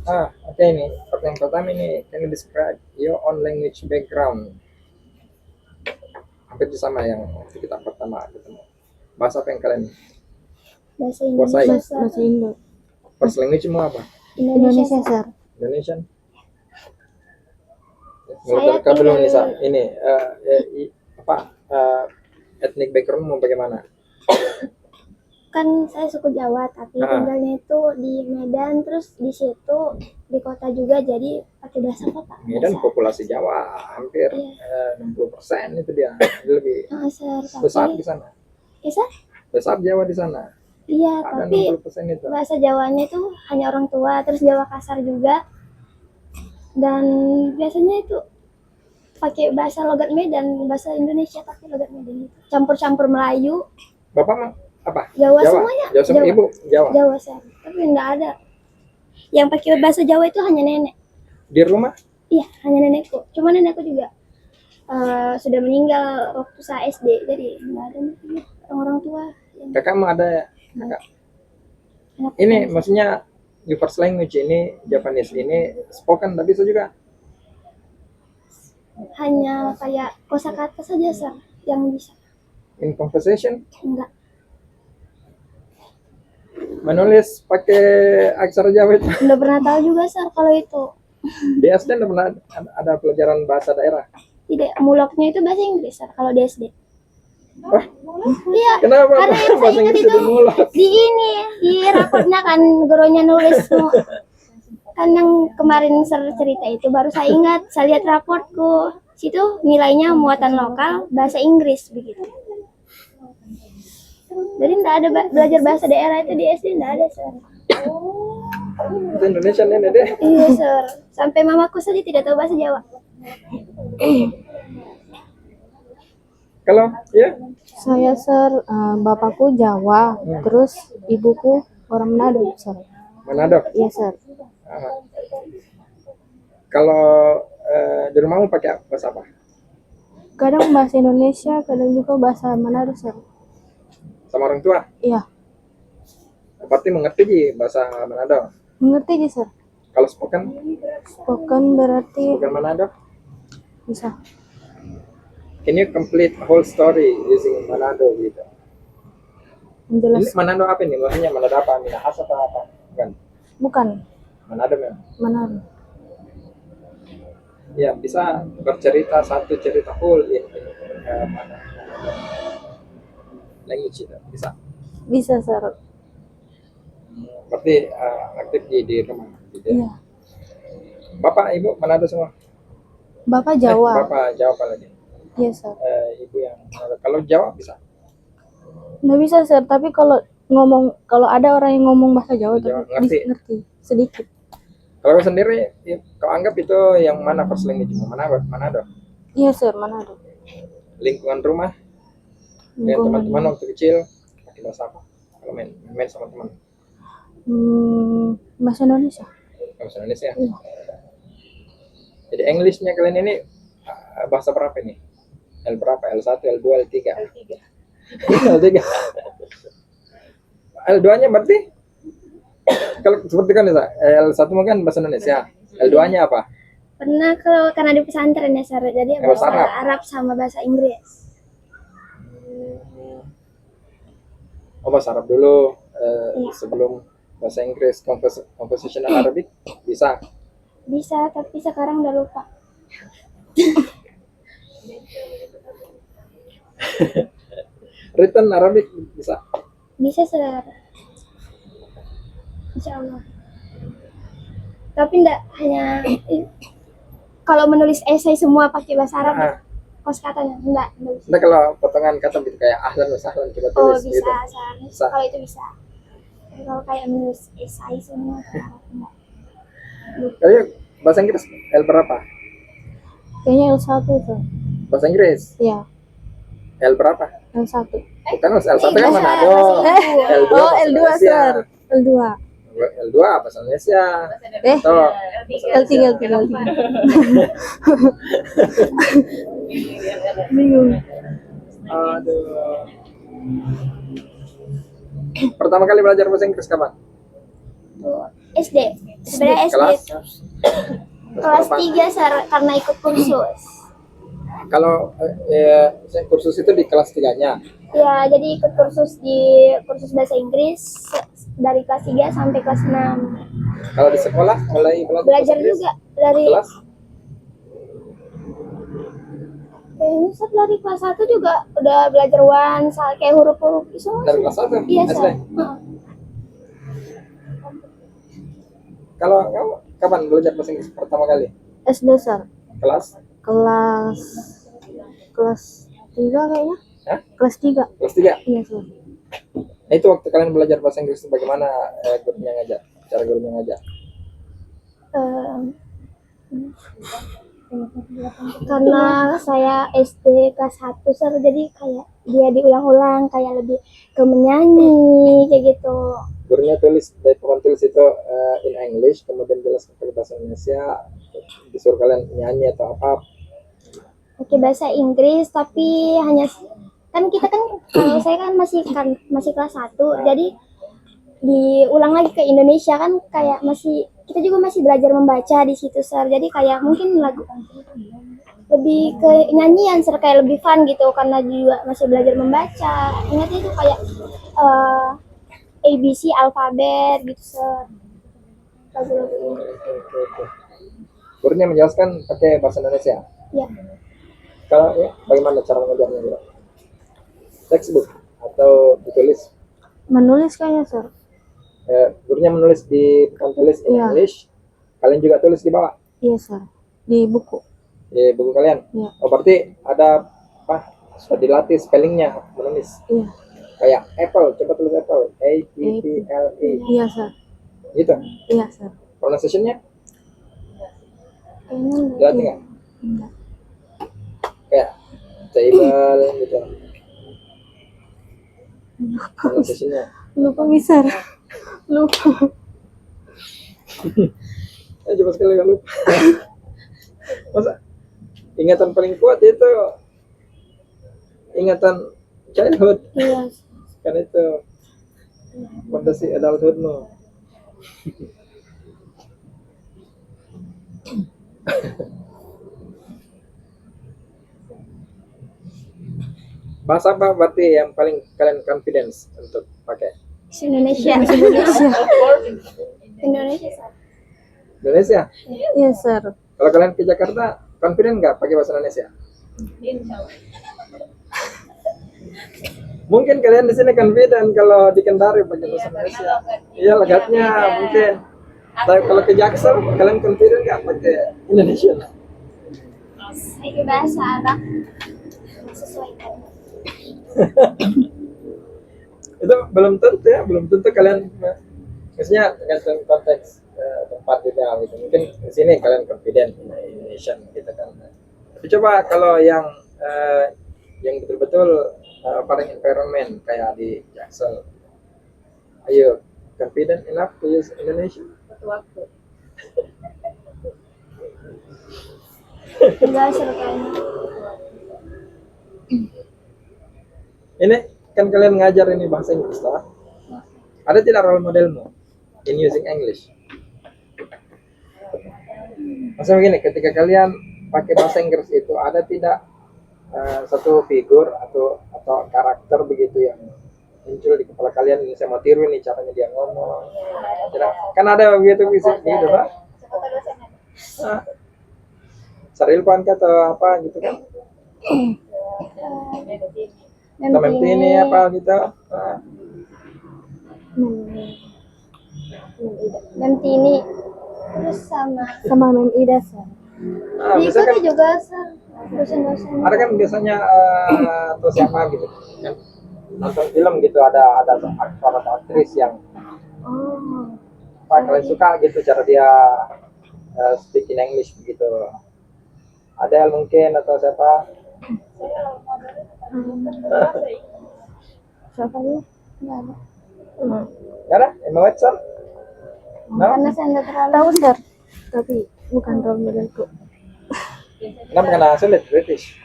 Oke ini. Pertanyaan pertama ini, can you describe your own language background? Hampir sama yang waktu kita pertama ketemu. Bahasa apa yang kalian Bahasa kuasai? Indonesia, Sir. Bahasa Indo. First language mu apa? Indonesia, Sir. Indonesian. Saya Menurut kau dulu tinggal- Nisa, ini etnik background mau bagaimana? Kan saya suku Jawa, tapi tinggalnya itu di Medan, terus di situ di kota juga, jadi pakai bahasa kota. Medan populasi Jawa hampir Iya. 60% itu dia. Lebih Sir, besar tapi di sana. Sir? Besar Jawa di sana. Iya, Ada tapi 60% itu. bahasa Jawanya itu hanya orang tua, terus Jawa kasar juga. Dan biasanya itu pakai bahasa logat Medan, bahasa Indonesia tapi logat Medan itu. Campur-campur Melayu, Bapak mah apa? Jawa semuanya. Jawa semua, Jawa. Ibu Jawa. Jawa, Sir. Tapi enggak ada. Yang pakai bahasa Jawa itu hanya nenek. Di rumah Iya, hanya nenekku. Cuma nenekku juga sudah meninggal waktu saya SD, jadi enggak ada orang tua. kakak mah ada ya? Kakak. Anak Ini saya. maksudnya your first language ini Japanese ini spoken tapi bisa juga. Hanya kayak kosakata saja, Sir, yang bisa. In conversation Enggak. menulis pakai aksara Jawa itu. Udah pernah tahu juga, Sir, kalau itu. Di SD nggak pernah ada pelajaran bahasa daerah. Tidak, muloknya itu bahasa Inggris, Sir, kalau di SD. Wah, Iya, kenapa karena yang saya bahasa ingat Inggris itu dimulai? di ini, di rapotnya kan gurunya nulis semua. Kan yang kemarin cerita itu baru saya ingat, saya lihat rapotku. Situ nilainya muatan lokal bahasa Inggris begitu. Jadi enggak ada belajar bahasa daerah itu di SD, enggak ada, Sir. Bahasa Indonesia nih deh. Iya, Sir. Sampai mamaku saja tidak tahu bahasa Jawa. Kalau ya Saya, Sir, bapakku Jawa, terus ibuku orang Manado, Sir. Manado. Iya, Sir. Ah. Kalau di rumahmu pakai bahasa apa? Kadang bahasa Indonesia, kadang juga bahasa Manado, Sir. Sama orang tua? Iya, Berarti mengerti Ji, bahasa Manado. mengerti sih, Sir. Kalau spoken Spoken berarti Manado. bisa. Can you complete whole story using Manado gitu? Ini Menjelaskan. Manado apa nih? Maksudnya Manado apa? Minahasa atau apa? Bukan. Bukan Manado memang. Manado. Ya bisa bercerita satu cerita full in mana language itu bisa. Bisa, Sir. Berarti aktif di rumah. Gitu. Iya. Bapak ibu Manado semua. Bapak Jawa. Bapak Jawa apa lagi? Iya, Sir. Ibu yang Manado. Kalau Jawa bisa. Nggak bisa, Sir, tapi kalau ada orang yang ngomong bahasa Jawa, Jawa, tapi ngerti. ngerti sedikit. Kalau kau sendiri, kau anggap itu yang mana first language? Manado. Iya, Sir, Manado. Lingkungan rumah, dengan teman-teman waktu kecil, pakai bahasa apa? Kalau main sama teman, Bahasa Indonesia. bahasa Indonesia. Iya. Jadi Englishnya kalian ini bahasa berapa ini? L berapa? L1, L2, L3? L3. L2-nya berarti? Kalau seperti kan L1 mungkin bahasa Indonesia. L2-nya apa? Pernah karena di pesantren ya, Sir. Jadi Bahasa bahasa Arab. Arab sama bahasa Inggris. Oh, bahasa Arab dulu Iya. sebelum bahasa Inggris. Conversational Arabic bisa. Bisa, tapi sekarang udah lupa. Written Arabic bisa. Bisa, Sir. Insya Allah. Tapi enggak hanya kalau menulis esai semua pakai bahasa Arab. Kosakatanya enggak bisa. Nah kalau potongan kata gitu kayak ahlan wa sahlan coba Oh, tulis bisa, gitu. Sir. Bisa. Kalau itu bisa. Tapi kalau kayak menulis esai semua pakai Arab enggak. Tapi bahasa Inggris L berapa? Kayaknya L1, Sir. Bahasa Inggris Iya, L berapa? L1. Bukan L1 kan bahasa- Manado. bahasa L2 Oh, bahasa L2, Indonesia. Sir. L2. L2 bahasa Indonesia. Eh, Tuh. L3. Bingung. Aduh. Pertama kali belajar bahasa Inggris kapan? Tuh, SD. Sebenarnya SD Kelas? itu kelas berapa? 3 karena ikut kursus. Kalau kursus itu di kelas 3-nya. Ya, jadi ikut kursus bahasa Inggris dari kelas 3 sampai kelas 6. Kalau di sekolah mulai belajar Belajar bahasa Inggris? juga dari Kelas? kayaknya Sar, dari kelas 1 juga udah belajar one, kayak huruf-huruf itu. Dari kelas 1? Iya, SD? Sar. Heeh. Kalau kamu kapan belajar bahasa Inggris pertama kali? SD sir. Kelas? Kelas kelas 3 kayaknya. Hah? Kelas 3. Kelas 3? Iya sir. Nah, itu waktu kalian belajar bahasa Inggris bagaimana gurunya ngajar? Cara gurunya ngajar? Em, karena saya SD kelas 1 Sar, jadi kayak dia diulang-ulang, kayak lebih ke menyanyi kayak gitu. Gurunya tulis dari papan tulis itu in English, kemudian jelaskan pakai bahasa Indonesia, disuruh kalian nyanyi atau apa? Oke, bahasa Inggris tapi hanya kan kita kan kalau saya kan masih kelas 1, jadi diulang lagi ke Indonesia kan, kayak kita juga masih belajar membaca di situ Sar. Jadi kayak mungkin lagu lebih ke nyanyian Sar, kayak lebih fun gitu karena juga masih belajar membaca. Ingat itu kayak ABC alfabet gitu Sar. Lagu-lagu ini. Oke. Gurunya menjelaskan pakai bahasa Indonesia. Ya. Kalau bagaimana cara mengajarnya gitu? Textbook atau ditulis? Menulis kayaknya sir. Gurunya menulis di papan tulis in Iya. English, kalian juga tulis di bawah Iya sir. Di buku. di buku kalian. Iya. Oh, berarti ada apa? Sudah dilatih spellingnya menulis. Iya. Kayak apple, coba tulis apple, A P P L E, Iya sir. gitu. Iya sir. Pronunciation-nya Kayaknya dilatih nggak? Enggak. Kayak table gitu. Pronunciation-nya. Lupa sir. Lupa. Coba sekali kalau lupa. Masa ingatan paling kuat itu ingatan childhood, iya. kan itu fantasi adulthoodmu. Bahasa apa berarti yang paling kalian confidence untuk pakai? Indonesia. Indonesia. Indonesia Sar. Indonesia. Iya sir. Kalau kalian ke Jakarta, confident nggak pakai bahasa Indonesia? Mungkin kalian di sini confident kalau di Kendari pakai bahasa Indonesia. Iya, logatnya mungkin. Tapi kalau ke Jaksel, kalian confident nggak pakai Indonesia? Itu bahasa Arab. Sesuaikan. Itu belum tentu ya, belum tentu kalian, maksudnya tergantung konteks tempat juga gitu. Mungkin di sini kalian confident Indonesian gitu kan. Tapi coba kalau yang betul-betul foreign environment kayak di Jaksel, ayo confident enough to use Indonesian? Enggak Sar kayaknya. Ini kan kalian ngajar ini bahasa Inggris lah. Ada tidak role modelmu in using English? Maksudnya begini, ketika kalian pakai bahasa Inggris itu ada tidak satu figur atau karakter begitu yang muncul di kepala kalian, ini saya mau tiru nih caranya dia ngomong. Tidak? Kan ada begitu bisa gitu lah. Sarilpan atau apa gitu kan? Atau ini apa gitu? Nanti ini terus sama Mem Ida sir. Biasanya kan diikuti juga Sar, dosen-dosen. ada kan biasanya atau siapa gitu kan nonton film gitu, ada aktor atau aktris yang Oh, kalian suka gitu cara dia speak in English begitu. Ada mungkin atau siapa? Siapa ya? enggak ada. Nggak ada? Emma Watson? No? Karena saya enggak terlalu Tahu sir. Tapi bukan role modelku. Kenapa kena sulit British?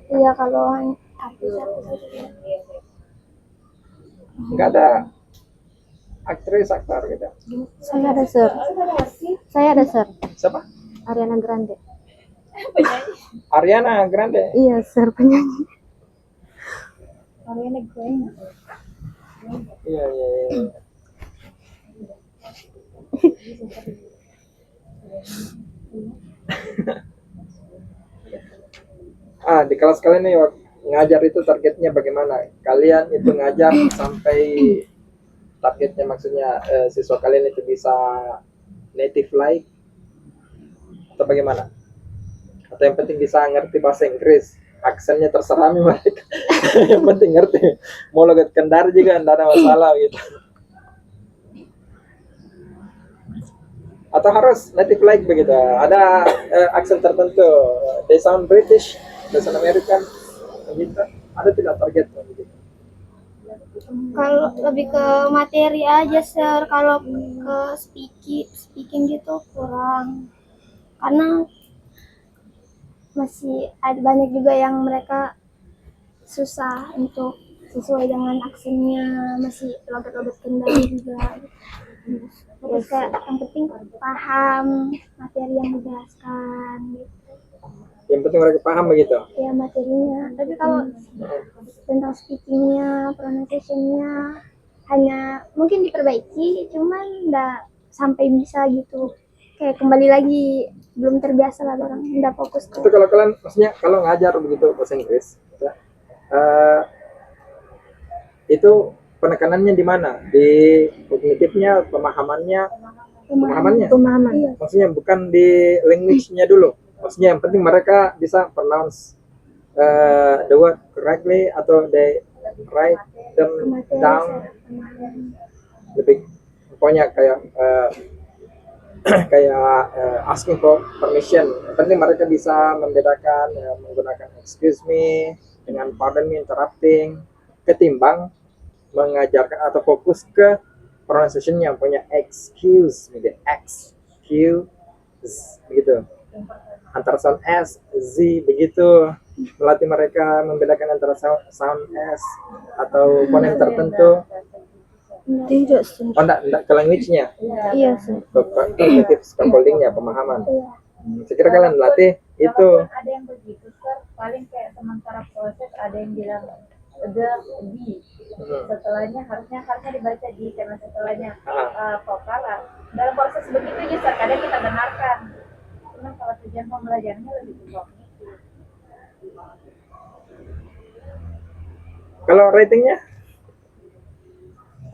iya kalau artis Nggak ada aktris aktor gitu. Saya ada sir. Saya ada sir. Siapa? Ariana Grande. Ariana Grande. Iya sir, penyanyi. Iya, iya, iya. Di kelas kalian nih ngajar itu targetnya bagaimana? Kalian itu ngajar sampai targetnya maksudnya siswa kalian itu bisa native like atau bagaimana? Atau yang penting bisa ngerti bahasa Inggris, aksennya terserah nih mereka. Yang penting ngerti. Mau logat Kendari juga enggak ada masalah gitu. Atau harus native like begitu? Ada aksen tertentu. They sound British, they sound American, begitu. Ada tidak target begitu? Kalau lebih ke materi aja sir, kalau ke speaking gitu kurang, karena masih ada banyak juga yang mereka susah untuk sesuai dengan aksennya, masih logat-logat Kendari juga. Terus kayak yang penting paham materi yang dijelaskan gitu. Yang penting mereka paham begitu. Ya materinya, tapi kalau tentang speakingnya, pronunciationnya hanya mungkin diperbaiki, cuman nggak sampai bisa gitu. Kayak kembali lagi belum terbiasa lah orang, nggak fokus Itu ke. kalau kalian maksudnya kalau ngajar begitu bahasa Inggris, ya, itu penekanannya di mana? Di kognitifnya, pemahamannya, pemahamannya. Pemahaman. Iya. Maksudnya bukan di language-nya dulu. Maksudnya yang penting mereka bisa pronounce the word correctly atau they write them down. Lebih pokoknya kayak asking for permission. Yang penting mereka bisa membedakan menggunakan excuse me dengan pardon me interrupting, ketimbang mengajarkan atau fokus ke pronunciation yang punya excuse, gitu, excuse begitu. Antara sound S, Z begitu, melatih mereka membedakan antara sound S atau fonem tertentu. Tidak sir. Oh, enggak ke language-nya, Iya sir. ke cognitive scaffolding-nya, pemahaman. Saya kira kalian latih itu. Walaupun ada yang begitu sir, paling kayak sementara proses ada yang bilang the di setelahnya harusnya dibaca di karena setelahnya vokal lah. Dalam proses begitu ya sir, kadang kita benarkan. Cuma kalau tujuan pembelajarannya lebih ke kognitif. Kalau ratingnya,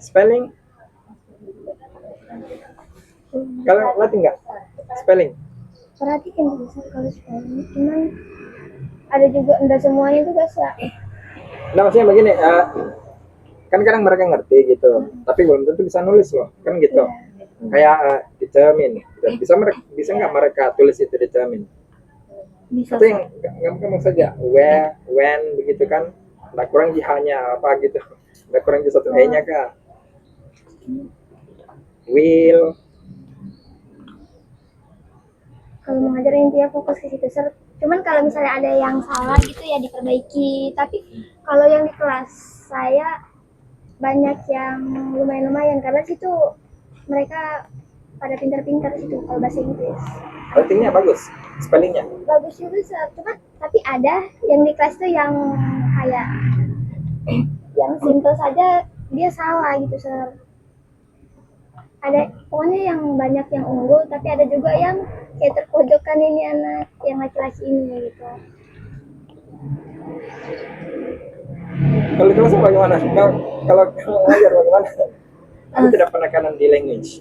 spelling, kalau latih nggak spelling? Perhatikan bisa kalau spelling, cuman ada juga enggak semuanya juga sih. Nah maksudnya begini, kan kadang mereka ngerti gitu, tapi belum tentu bisa nulis loh, kan gitu. Kayak determine, bisa nggak mereka tulis itu determine? Bisa Atau sir. yang gampang saja, where, when, begitu kan? Nggak kurang jihanya apa gitu, nggak kurang jih satu e-nya kah? Will. Kalau mengajar intinya fokus ke situ sir. Cuman kalau misalnya ada yang salah gitu ya diperbaiki. Tapi kalau yang di kelas saya banyak yang lumayan karena situ mereka pada pintar-pintar situ kalau bahasa Inggris. Ratingnya bagus, spellingnya. Bagus juga sir. Cuman tapi ada yang di kelas tuh yang kayak yang simple saja dia salah gitu sir. Ada pokoknya yang banyak yang unggul, tapi ada juga yang kayak terpojokan ini anak yang laki-laki ini gitu. Kalau di kelas bagaimana? Kalau ngajar bagaimana? Ada tidak penekanan di language?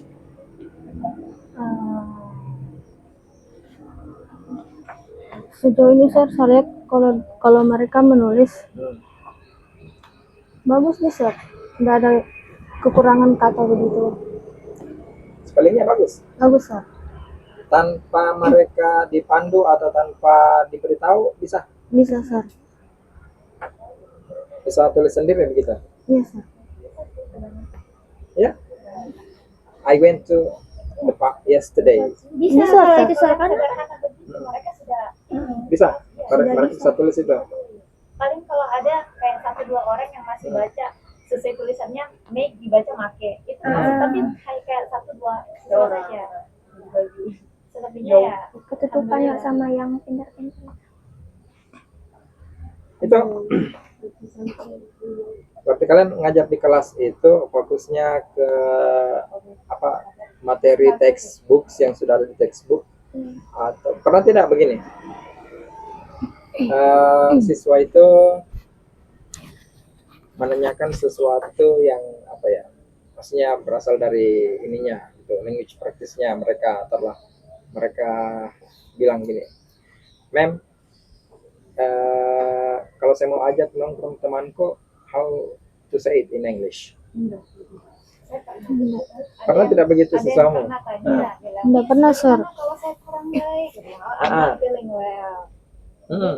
Sejauh ini sir, saya lihat kalau mereka menulis bagus nih sir, nggak ada kekurangan kata begitu. Spellingnya bagus. Bagus sir. Tanpa mereka dipandu atau tanpa diberitahu bisa Sir. bisa tulis sendiri begitu. Iya sir. Ya. I went to the park yesterday. Bisa Bisa, kalau Kak. itu sir kan Mereka sudah Bisa. Mereka bisa tulis itu. paling kalau ada kayak 1-2 orang yang masih baca sesuai tulisannya make dibaca make itu tapi kayak satu dua saja. Selebihnya ya Ketutupan ya sama yang pintar-pintar. Itu berarti kalian ngajar di kelas itu fokusnya ke apa, materi textbook yang sudah ada di textbook, atau pernah tidak begini, siswa itu menanyakan sesuatu yang apa ya, maksudnya berasal dari ininya itu language practice-nya mereka, telah mereka bilang gini, mem, kalau saya mau ajak nongkrong temanku, how to say it in English? Pernah tidak begitu siswamu? Enggak pernah, Sir. Kalau saya kurang baik, I'm not feeling well.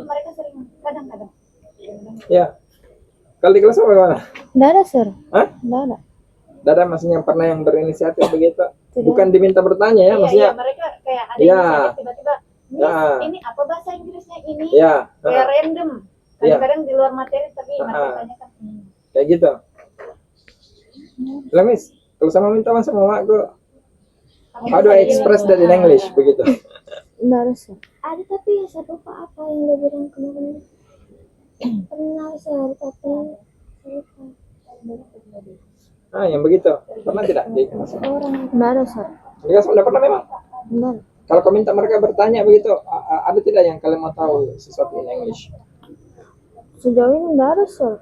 Mereka sering kadang-kadang. Ya, kalau di kelas apa bagaimana? Enggak ada, Sir. Hah? Enggak ada. Dada maksudnya yang pernah yang berinisiatif begitu? Tidak. Bukan diminta bertanya ya, maksudnya? Iya, mereka kayak ada Iya. yang tiba-tiba, Ya. ini apa bahasa Inggrisnya ini? Ya, Kayak random. Iya. Kadang-kadang di luar materi tapi mereka tanyakan. kayak gitu. Lah Miss, kalau sama minta masa mau aku, how do I express that in English begitu? Enggak ada, Sir. Ada tapi saya lupa apa yang dia bilang kemarin. Pernah saya tapi saya lupa. Ah, yang begitu. Pernah tidak di kelas? Enggak ada, Sir. Di kelas udah pernah memang. Enggak ada. Kalau kau minta mereka bertanya begitu, ada tidak yang kalian mau tahu sesuatu in English? Sejauh ini enggak ada, Sir.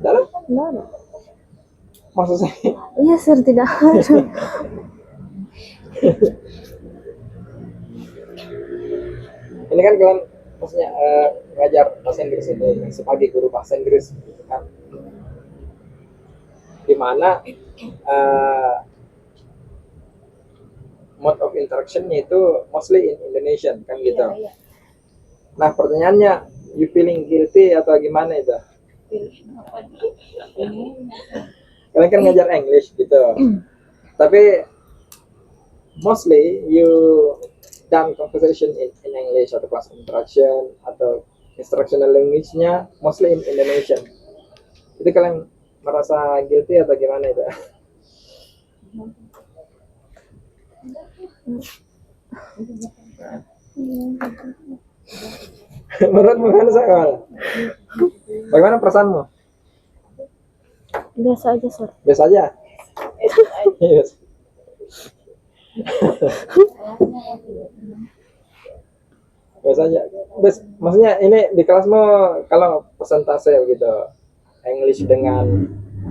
Dalam? Enggak ada. Maksud saya, Iya, Sir, tidak ada. ini kan kalian maksudnya ngajar bahasa Inggris ini sebagai guru bahasa Inggris kan, di mana mode of interaction-nya itu mostly in Indonesian kan gitu. Iya. Nah pertanyaannya, you feeling guilty atau gimana itu? Kalian kan ngajar English gitu, tapi mostly you done conversation in English atau class interaction atau instructional language-nya mostly in Indonesian. Itu kalian merasa guilty atau gimana itu? Menurutmu kan soal? Bagaimana perasaanmu? Biasa aja, Sir. Biasa aja. Yes. Biasa aja. Maksudnya ini di kelasmu kalau persentase begitu English dengan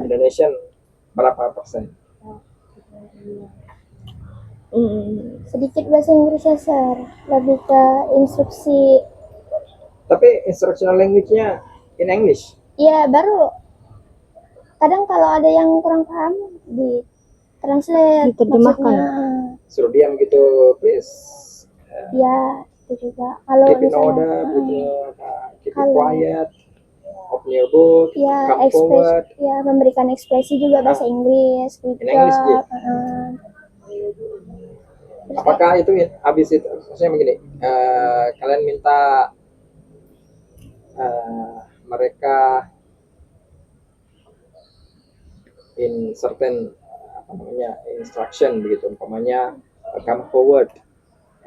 Indonesian berapa persen? Sedikit bahasa Inggris ya, Sir. Lebih ke instruksi. Tapi instructional language-nya in English. Iya, baru kadang kalau ada yang kurang paham di translate Diterjemahkan. maksudnya. Suruh diam gitu, please. Ya, itu juga. Kalau Keep in misalnya order, gitu. Keep it Kalau- quiet. Open your book. ya Come forward. memberikan ekspresi juga bahasa Inggris. Good In English, job. gitu. Terus Apakah itu habis itu, maksudnya begini, kalian minta mereka in certain apa namanya instruction begitu, umpamanya come forward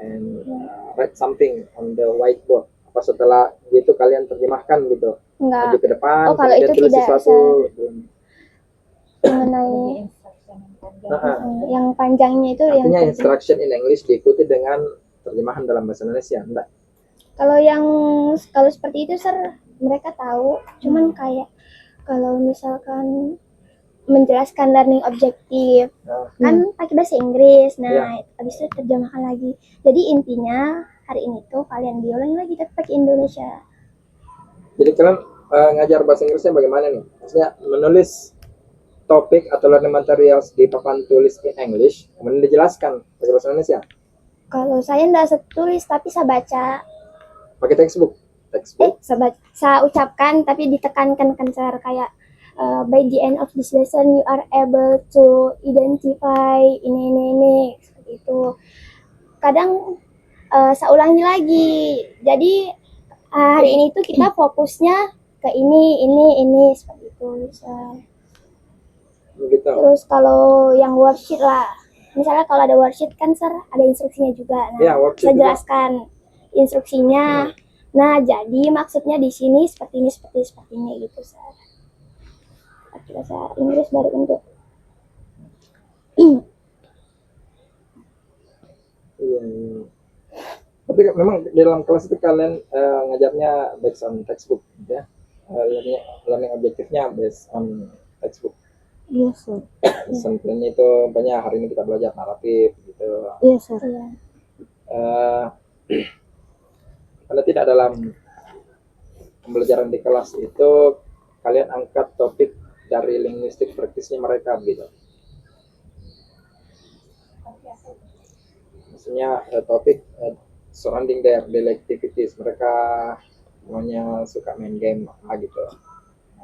and write something on the whiteboard. Apa setelah gitu kalian terjemahkan gitu, enggak maju ke depan, Oh, kalau kemudian itu tulis tidak, sesuatu. mengenai yang panjangnya itu yang Artinya penting. instruction in English diikuti dengan terjemahan dalam bahasa Indonesia, enggak? Kalau seperti itu, Sir, mereka tahu. Cuman kayak kalau misalkan menjelaskan learning objektif kan pakai bahasa Inggris. Nah, habis itu terjemahkan lagi. Jadi intinya hari ini tuh kalian diulangi lagi tapi pakai Indonesia. Jadi kalian ngajar bahasa Inggrisnya bagaimana nih? Maksudnya menulis topik atau learning materials di papan tulis in English, kemudian dijelaskan pakai bahasa Indonesia. Kalau saya enggak tulis tapi saya baca. Pakai textbook. Saya ucapkan tapi ditekankan kan, Sir, kayak by the end of this lesson you are able to identify ini seperti itu. Kadang saya ulangi lagi. Jadi hari ini tuh kita fokusnya ke ini seperti itu. begitu. Terus kalau yang worksheet lah, misalnya kalau ada worksheet kan Sir ada instruksinya juga. Nah, Ya, worksheet saya juga. jelaskan instruksinya. Nah, jadi maksudnya di sini seperti ini gitu Sir. Bahasa Inggris baru untuk Iya, iya. Tapi memang di dalam kelas itu kalian ngajarnya based on textbook, gitu ya. Learning objektifnya based on textbook. Iya, Sir. Lesson plan-nya itu banyak hari ini kita belajar naratif gitu. Iya, Sir. Eh, Karena tidak dalam pembelajaran di kelas itu kalian angkat topik dari linguistik praktisnya mereka gitu. Maksudnya topik surrounding their daily activities, mereka semuanya suka main game apa gitu.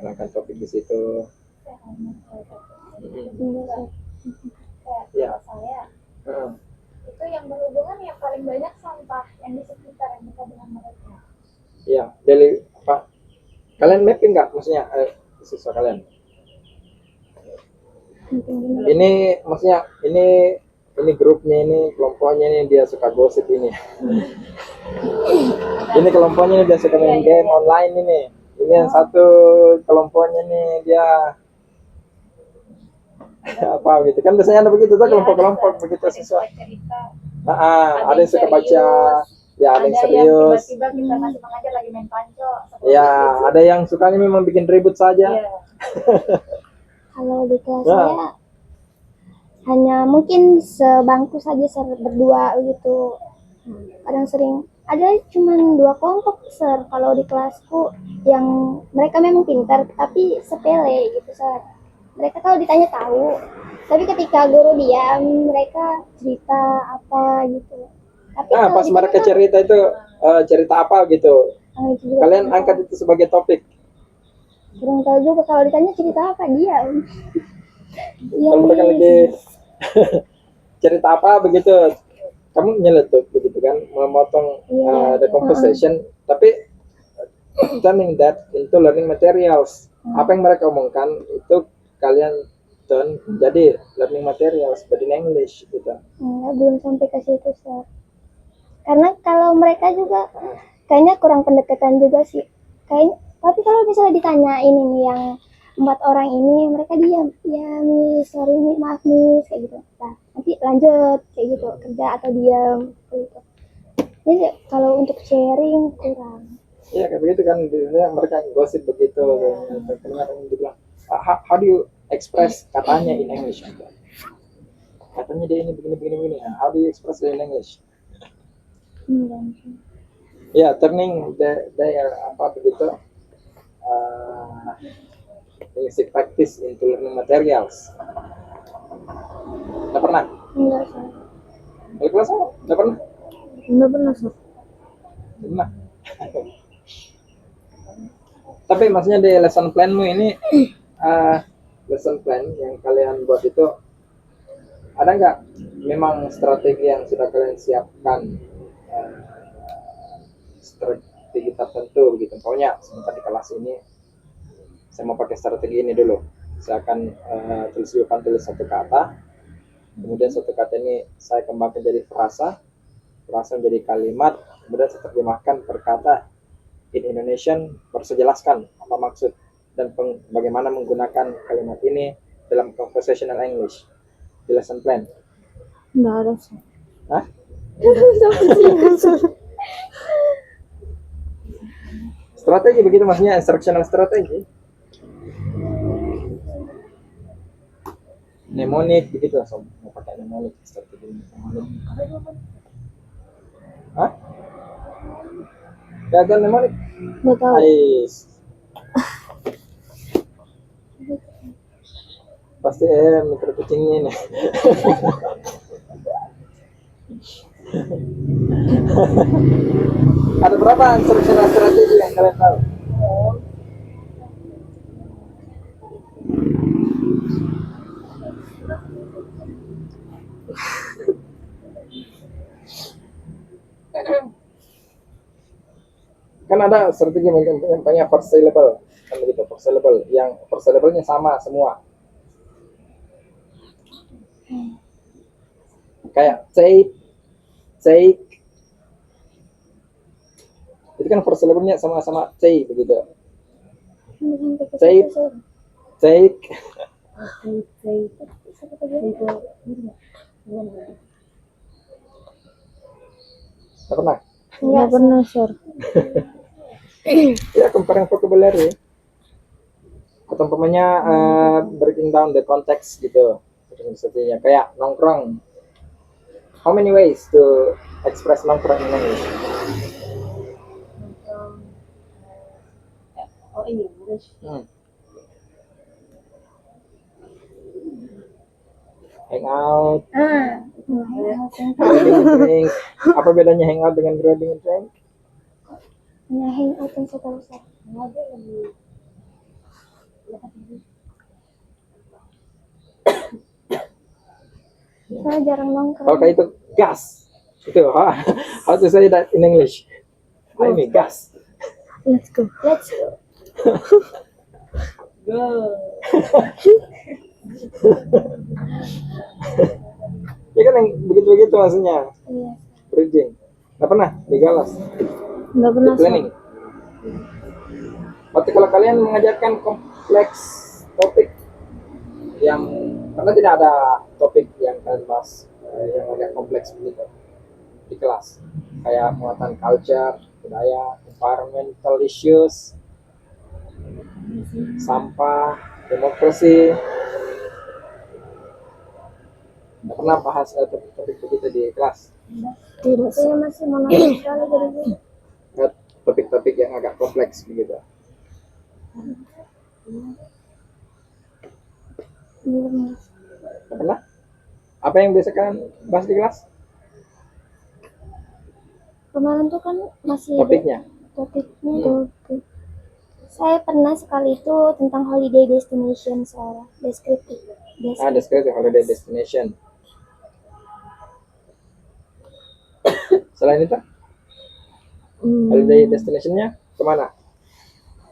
Angkat topik di situ. Ya. Saya Heeh. itu yang berhubungan yang paling banyak sampah yang di sekitar yang dekat dengan mereka. Iya, daily apa? Kalian mapping nggak maksudnya siswa kalian? Ini maksudnya ini grupnya ini kelompoknya ini dia suka gosip ini. Ini kelompoknya ini dia suka main game online ini. Ini yang satu kelompoknya nih dia apa gitu kan biasanya ada begitu tuh kelompok-kelompok begitu siswa. Cerita. Ada yang suka baca, ya ada yang serius. Tiba-tiba kita masih mengajar lagi main panco. Ya, ada yang sukanya memang bikin ribut saja. Iya. kalau di kelas saya hanya mungkin sebangku saja Sir, berdua gitu. Kadang sering ada cuman 2 kelompok Sir kalau di kelasku yang mereka memang pintar tapi sepele gitu Sir. Mereka kalau ditanya tahu, tapi ketika guru diam mereka cerita apa gitu. Tapi Nah, kalau pas ditanya mereka tahu, cerita itu cerita apa gitu. itu juga Kalian angkat itu sebagai topik. kurang tahu juga kalau ditanya cerita apa diam. Iya, Kalau mereka lagi cerita apa begitu, kamu nyeletuk begitu kan, memotong the conversation, tapi turning that into learning materials. Apa yang mereka omongkan itu kalian turn jadi learning materials but in English gitu. belum sampai ke situ Sir. Karena kalau mereka juga kayaknya kurang pendekatan juga sih. Tapi kalau misalnya ditanyain ini yang 4 orang ini mereka diam. Ya Miss, sorry Miss, maaf Miss kayak gitu. Nah, nanti lanjut kayak gitu kerja atau diam kayak gitu. Jadi kalau untuk sharing kurang. Iya kayak begitu kan, biasanya mereka gosip begitu. Kadang-kadang dibilang, how do you express katanya in English? Katanya dia ini begini. How do you express it in English? Ya, turning their apa begitu basic practice into learning materials. Nggak pernah? Enggak Sir. Di kelas apa? Nggak pernah? Enggak pernah, Sir. Pernah. Tapi maksudnya di lesson planmu ini lesson plan yang kalian buat itu ada nggak memang strategi yang sudah kalian siapkan, strategi tertentu gitu. Pokoknya sebentar di kelas ini saya mau pakai strategi ini dulu. Saya akan tulis satu kata, kemudian satu kata ini saya kembangkan jadi frasa menjadi kalimat, kemudian saya terjemahkan per kata in Indonesian, baru saya jelaskan apa maksud dan bagaimana menggunakan kalimat ini dalam conversational English di lesson plan. Enggak ada, Sir. Hah? Strategi begitu maksudnya, instructional strategi. Mnemonic begitu langsung mau pakai mnemonic, strategi mnemonic. Hah? Gagal mnemonic? Enggak tahu. Ais. Pasti mikro kucingnya ini. Ada berapa instructional strategi yang kalian tahu? Kan ada strategi yang banyak first syllable kan begitu, first syllable yang first syllable-nya sama semua. kayak take itu kan first syllable-nya sama-sama C begitu. Take take Nggak pernah. Nggak pernah, Sir. Ya, comparing vocabulary. Atau umpamanya breaking down the context gitu. Sepertinya kayak nongkrong. How many ways to express nongkrong in English? Oh, English. Hang out, Ah, grabbing a drink. Apa bedanya hang out dengan grabbing a drink? Nah, hangout yang saya tahu saya. Saya jarang nongkrong. Kalau kayak itu gas. Itu how to say that in English? I mean gas. Let's go. Let's go. go. Ya kan yang begitu-begitu maksudnya. Iya. Bridging. Nggak pernah digalas. Nggak pernah, Sir. Planning. Berarti kalau kalian mengajarkan kompleks topik yang karena tidak ada topik yang kalian bahas yang agak kompleks begitu di kelas, kayak muatan culture, budaya, environmental issues, sampah, demokrasi. Nggak pernah bahas topik-topik begitu di kelas. Tidak, Sir. Saya masih monoton sekali dari dulu. Topik-topik yang agak kompleks begitu. Belum. Nggak pernah? Apa yang biasa kalian bahas di kelas? Kemarin tuh kan masih Topiknya. topiknya. Saya pernah sekali itu tentang holiday destination, soal deskriptif. Describe the holiday destination. Selain itu, holiday destinationnya kemana?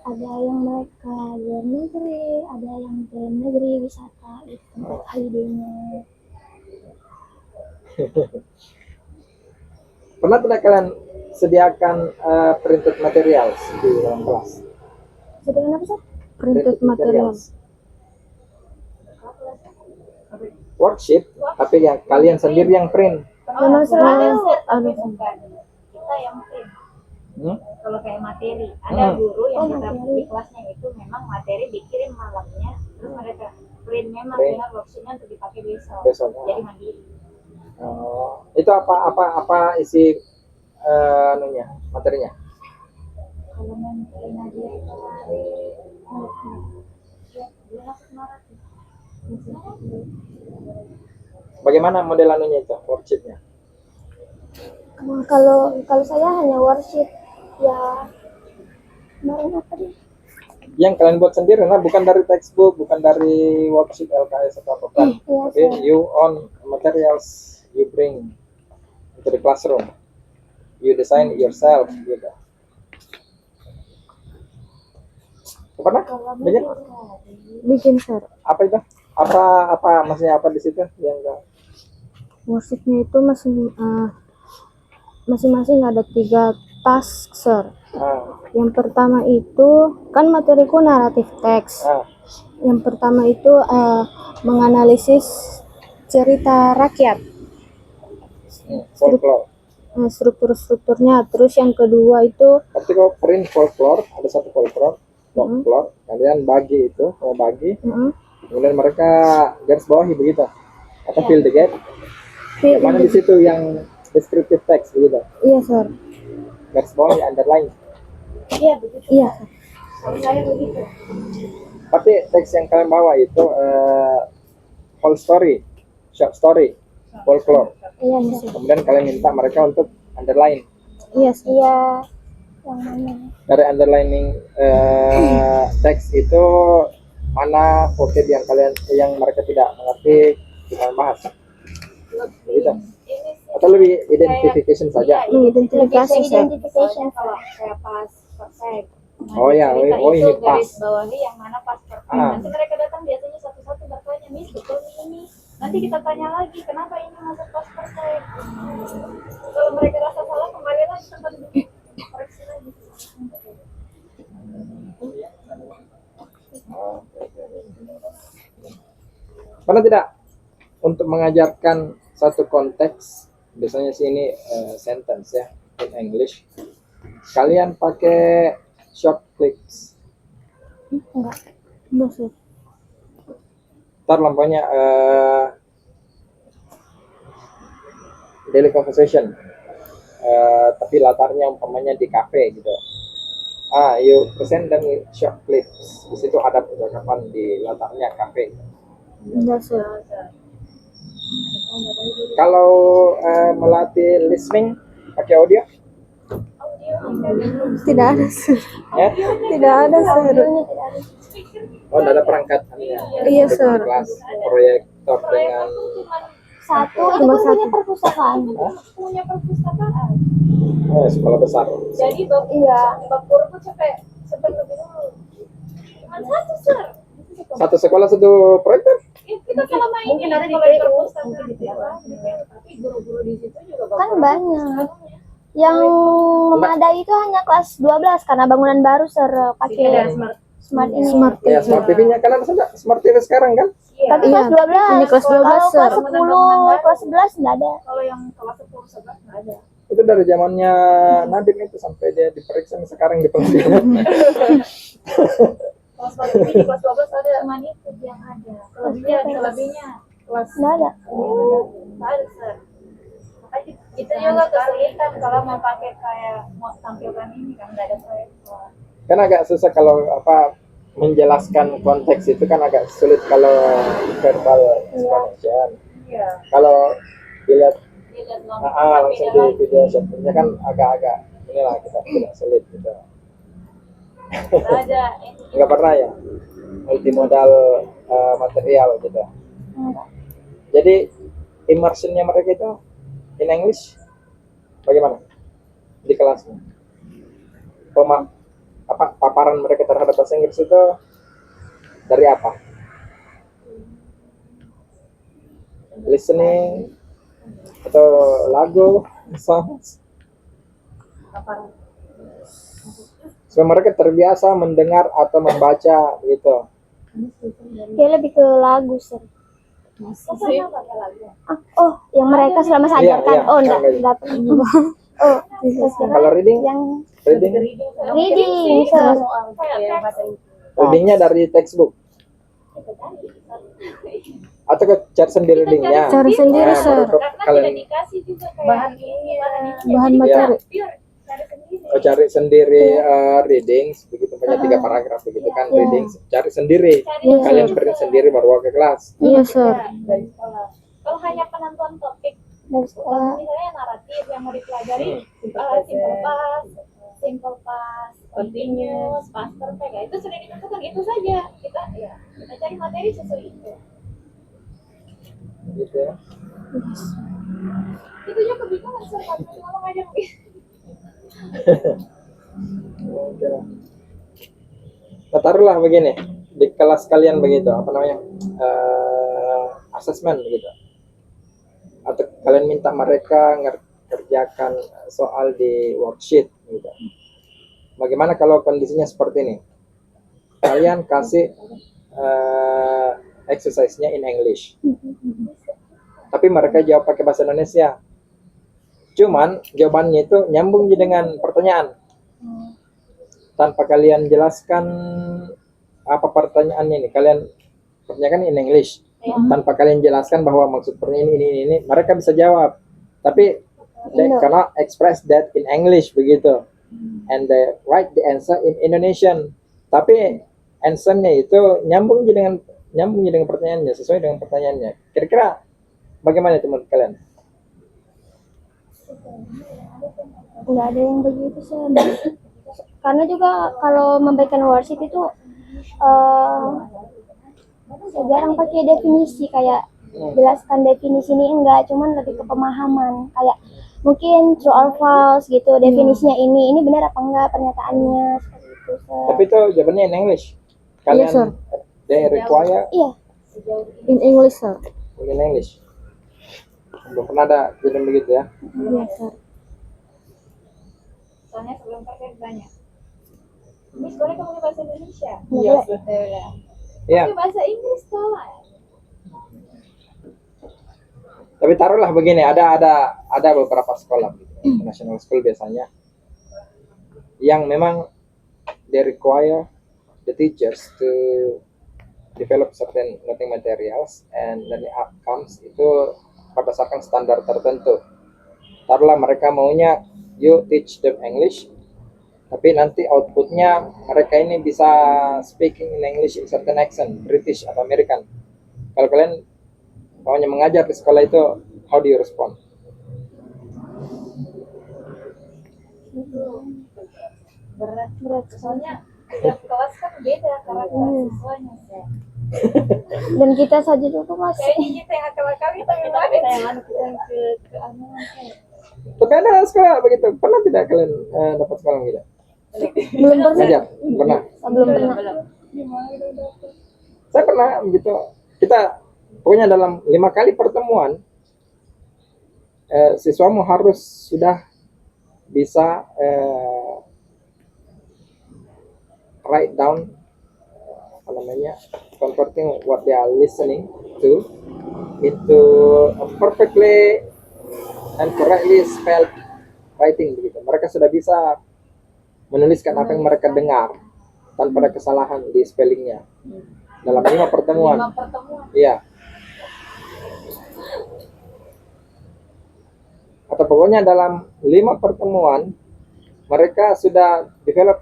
Ada yang mereka luar negeri, ada yang dalam negeri wisata gitu, tempat holiday-nya. Pernah tidak kalian sediakan printed materials di dalam kelas? Sedangkan apa sih? Printed material. Worksheet, tapi yang kalian sendiri yang print. Memang selalu Tapi bukan kita yang print. Kalau kayak materi, ada guru yang kita di kelasnya itu memang materi dikirim malamnya, terus mereka print memang dengan worksheetnya untuk dipakai besok. Jadi mandiri. Itu apa isi materinya? Kalau menteri Nadia kemarin, dia masuk naratif. Bagaimana model itu worksheetnya? kalau saya hanya worksheet ya. Kemarin apa deh? Yang kalian buat sendiri, nah bukan dari textbook, bukan dari worksheet LKS atau apa kan? Iya, Tapi you own materials you bring into the classroom, you design it yourself gitu. Pernah? Bikin, Sir. Apa itu? Apa maksudnya apa di situ yang enggak? Worksheetnya itu masing-masing ada 3 task, Sir. Yang pertama itu kan materiku naratif teks. Yang pertama itu menganalisis cerita rakyat, Folklore. struktur-strukturnya. Terus yang kedua itu Berarti kalau print folklore, ada satu folklore, kalian bagi itu, mau bagi, kemudian mereka garis bawahi begitu, atau fill the gap. Mana di situ yang descriptive text begitu? Iya, Sir. Garis bawahi, underline. Iya begitu. Iya. Kalau saya begitu. Tapi teks yang kalian bawa itu whole story, short story, folklore. Iya, Sir. Kemudian kalian minta mereka untuk underline. Iya, Sir. Iya. Yang mana? Dari underlining teks itu mana vocab yang mereka tidak mengerti kita bahas. Gitu. Atau lebih identification saja. Mengidentifikasi, Sir. Identification. Kalau kayak pas perfect. Oh ya, cerita oh itu ini pas. garis bawahi yang mana pas perfect. Nanti mereka datang biasanya satu-satu bertanya, Miss betul ini. Nanti kita tanya lagi, kenapa ini masuk pas perfect? praktek. Kalau mereka rasa salah kembali lagi tempat duduk koreksi lagi. Pernah tidak untuk mengajarkan satu konteks, biasanya sih ini sentence ya in English, kalian pakai short clips? Enggak sir. Ntar lampunya daily conversation, tapi latarnya umpamanya di cafe gitu. You present them with short clips. Di situ ada percakapan di latarnya cafe. Enggak sir. Kalau melatih listening pakai audio? Tidak ada sir. Ya? Tidak ada sir. Oh, tidak ada perangkat Iya sir. kelas proyektor dengan Satu itu Cuma pun punya satu. perpustakaan. Punya perpustakaan. sekolah besar. Jadi bab guru pun sampai lebih dulu. Cuma satu sir. Satu sekolah satu proyektor? Kita selama ini ada di perpustakaan gitu ya. Tapi guru-guru di situ juga Kan banyak. Yang memadai itu hanya kelas 12 karena bangunan baru pakai smart ini. Smart Ya, smart TV-nya kan ada smart TV sekarang kan? Tapi Iya. kelas 12. Ini kelas 12, Kalau Sir. kelas 10, kelas 11 enggak ada. Kalau yang kelas 10 11 nggak ada. Itu dari zamannya Nadim itu sampai dia diperiksa sekarang di pengadilan. Kelas 12 ini kelas 12 ada cuman itu yang ada. Selebihnya kelas Enggak ada. nggak ada sir. Makanya kita juga kesulitan kalau mau pakai kayak mau tampilkan ini kan nggak ada proyektor. Kan agak susah kalau menjelaskan konteks itu kan agak sulit kalau verbal explanation. Iya. Kalau dilihat Dilihat langsung di video shotnya kan agak-agak inilah kita tidak sulit gitu. Nggak ada. Nggak pernah ya multimodal material gitu. Jadi immersionnya mereka itu in English bagaimana di kelasnya? Paparan mereka terhadap bahasa Inggris itu dari apa? Listening atau lagu, songs? So, mereka terbiasa mendengar atau membaca gitu. Dia lebih ke lagu, Sir. Yang mereka selama saya Iya, ajarkan. iya. Enggak pernah. Kalau reading, Reading, Sir. readingnya dari textbook atau cari sendiri readingnya? Cari sendiri, Sir. Kalian Dikasih juga kayak Bahan materi. cari sendiri reading begitu banyak 3 paragraf begitu kan reading cari sendiri. Iya, Kalian Sir. print sendiri baru ke kelas. Iya sir. dari sekolah. Kalau hanya penentuan topik, misalnya naratif yang mau dipelajari, simple past, continuous, past perfect, itu sudah ditentukan itu saja. Kita cari materi sesuai itu. Gitu ya. Itu juga kebingungan sih kalau ngajar begitu. Oke lah. Nah, taruhlah begini di kelas kalian begitu apa namanya assessment begitu atau kalian minta mereka kerjakan soal di worksheet gitu. Bagaimana kalau kondisinya seperti ini? Kalian kasih exercise-nya in English, tapi mereka jawab pakai bahasa Indonesia. Cuman jawabannya itu nyambung dengan pertanyaan. Tanpa kalian jelaskan apa pertanyaannya ini, kalian pertanyakan in English. Tanpa kalian jelaskan bahwa maksud pertanyaan ini, mereka bisa jawab. Tapi they cannot express that in English begitu. And they write the answer in Indonesian. Tapi answer-nya itu nyambung dengan pertanyaannya, sesuai dengan pertanyaannya. Kira-kira bagaimana itu menurut kalian? Enggak ada yang begitu, Sir. Karena juga kalau memberikan worksheet itu jarang pakai definisi kayak jelaskan definisi ini enggak, cuman lebih ke pemahaman kayak mungkin true or false gitu, definisinya ini benar apa enggak pernyataannya seperti itu, Sir. Tapi itu jawabannya in English. Kalian Yes, sir. they require Iya. In English sir. in English. Belum pernah ada kejadian begitu ya? Iya, Sir. Soalnya sebelum praktek banyak. Ini sekolah kamu bahasa Indonesia. Iya. Udah. Iya. Tapi bahasa Inggris tuh. Tapi taruhlah begini, ada beberapa sekolah gitu, international school biasanya, yang memang they require the teachers to develop certain learning materials and learning outcomes itu berdasarkan standar tertentu. Taruhlah mereka maunya you teach them English, tapi nanti outputnya mereka ini bisa speaking in English in certain accent, British atau American. Kalau kalian maunya mengajar di sekolah itu, how do you respond? Berat. Soalnya tiap kelas kan beda karakter siswanya sih. Dan kita saja juga masih. Kayaknya kita yang akal-akal kita yang mana yang anak kita yang ke anu. Tapi ada sekolah begitu. Pernah tidak kalian dapat sekolah gitu? Belum pernah. Ngajar? Pernah. Belum pernah. Saya pernah begitu. Kita pokoknya dalam 5 kali pertemuan siswamu harus sudah bisa write down apa namanya, converting what they are listening to into a perfectly and correctly spelled writing begitu. Mereka sudah bisa menuliskan apa yang mereka dengar tanpa ada kesalahan di spellingnya dalam 5 pertemuan. 5 pertemuan. Iya. Atau pokoknya dalam 5 pertemuan mereka sudah develop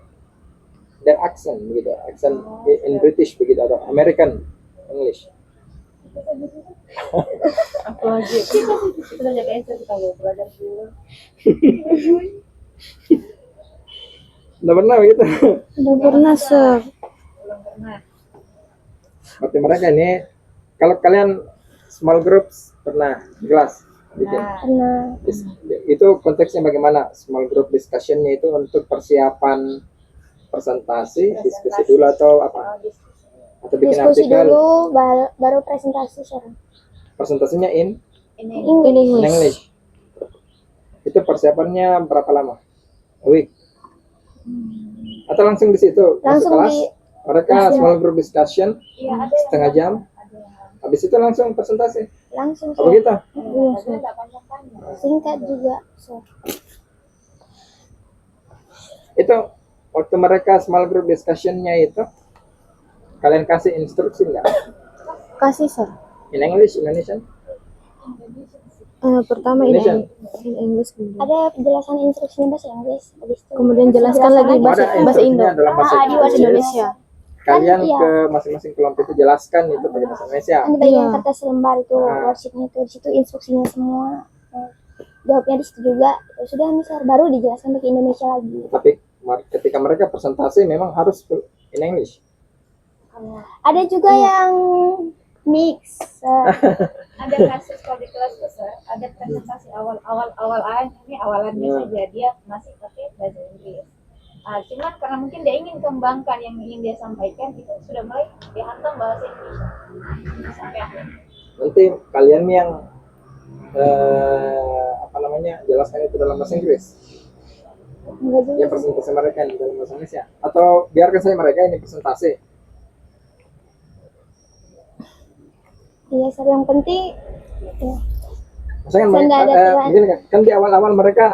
their accent begitu, accent in British begitu atau American English. Aku lagi. Kita belajar bahasa kita belajar dulu. Udah pernah begitu? Udah pernah, Sir. Belum pernah. Berarti mereka ini, kalau kalian small groups pernah di kelas bikin? Pernah. Itu konteksnya bagaimana? Small group discussionnya itu untuk persiapan presentasi, diskusi dulu atau apa? Atau bikin Diskusi artikel? dulu, baru presentasi, Sir. Presentasinya in Ini In English. English. Itu persiapannya berapa lama? A week? Atau langsung di situ? Langsung masuk kelas, di- mereka small group discussion iya ada yang setengah jam, ada yang habis itu langsung presentasi. Langsung, Apa Sir. gitu? Iya, ada Sir. enggak panjang-panjang. Singkat juga, Sir. Itu waktu mereka small group discussionnya itu kalian kasih instruksi nggak? Kasih, Sir. In English, Indonesian? Pertama Indonesian? in English kemudian. Ada penjelasan instruksinya bahasa Inggris. Habis itu Kemudian jelaskan penjelasan lagi bahasa Ada bahasa Indo. instruksinya dalam bahasa Ah, di Bahasa Indonesia. Indonesia. Kalian Kan, iya. ke masing-masing kelompok itu jelaskan itu pakai bahasa Indonesia. kan di bagian Iya. kertas lembar itu Ah. worksheetnya itu di situ instruksinya semua. Jawabnya di situ juga. Ya sudah nih, Sir, baru dijelaskan pakai Indonesia lagi. Tapi ketika mereka presentasi memang harus in English. Ada juga yang mix. Ada kasus kalau di kelas tuh Sir, ada presentasi awal ini awalannya saja dia masih pakai bahasa Inggris. Cuman karena mungkin dia ingin kembangkan yang ingin dia sampaikan itu sudah mulai dihantam bahasa Indonesia sampai akhir. Nanti kalian yang apa namanya jelaskan itu dalam bahasa Inggris. Enggak juga. Ya presentasi mereka di dalam bahasa Indonesia. Atau biarkan saja mereka ini presentasi. Iya, Sir, yang penting ya, Maksudnya kan, Saya nggak ada aturan. begini kan di awal-awal mereka